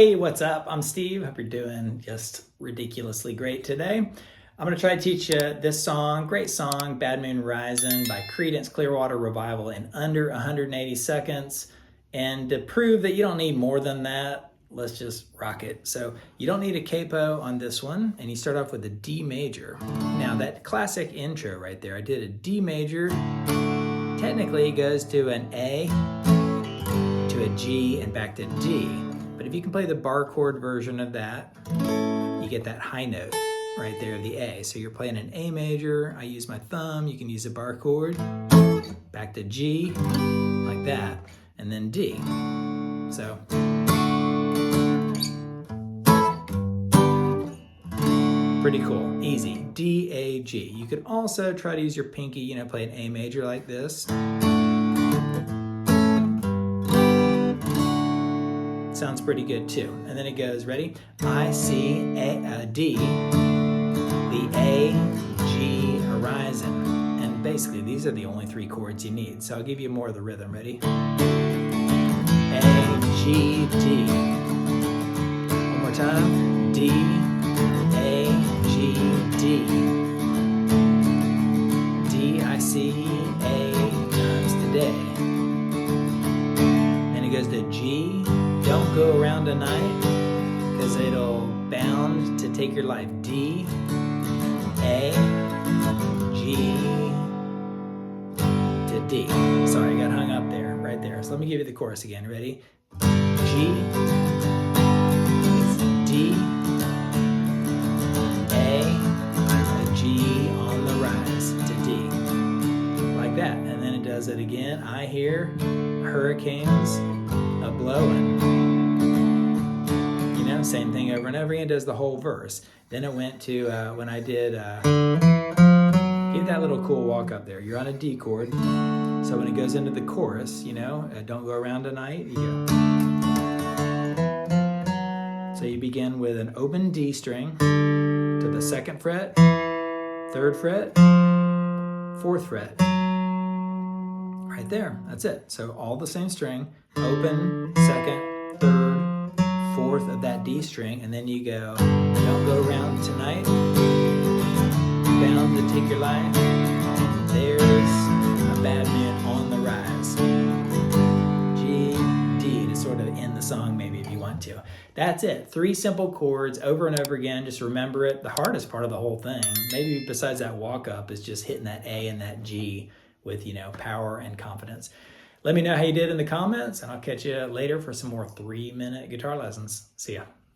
Hey, what's up? I'm Steve. Hope you're doing just ridiculously great today. I'm going to try to teach you this song, great song, Bad Moon Rising by Creedence Clearwater Revival in under 180 seconds. And to prove that you don't need more than that, let's just rock it. So you don't need a capo on this one, and you start off with a D major. Now that classic intro right there, I did a D major. Technically it goes to an A, to a G, and back to D. But if you can play the bar chord version of that, you get that high note right there, the A. So you're playing an A major, I use my thumb, you can use a bar chord, back to G, like that, and then D. So, pretty cool, easy, D, A, G. You could also try to use your pinky, play an A major like this. Sounds pretty good too. And then it goes, ready? I, C, A, D, the A, G, horizon. And basically these are the only three chords you need. So I'll give you more of the rhythm, ready? A, G, D. One more time. D, A, G, D. D, I, C, A times today. Then it goes to G. Don't go around tonight, because it'll bound to take your life. D, A, G, to D. Sorry, I got hung up there, right there. So let me give you the chorus again. Ready? G, it's D, A, G on the rise to D. Like that. And then it does it again. I hear hurricanes a-blowing. Same thing over and over again, does the whole verse. Then it went to, when I did, give that little cool walk up there. You're on a D chord. So when it goes into the chorus, don't go around tonight, you go. So you begin with an open D string to the 2nd fret, 3rd fret, 4th fret. Right there, that's it. So all the same string, open, 2nd, 3rd, 4th of that D string, and then you go, don't go around tonight, bound to take your life, there's a bad man on the rise. G, D, to sort of end the song maybe if you want to. That's it, 3 simple chords over and over again, just remember it. The hardest part of the whole thing, maybe besides that walk up, is just hitting that A and that G with, power and confidence. Let me know how you did in the comments, and I'll catch you later for some more 3-minute guitar lessons. See ya.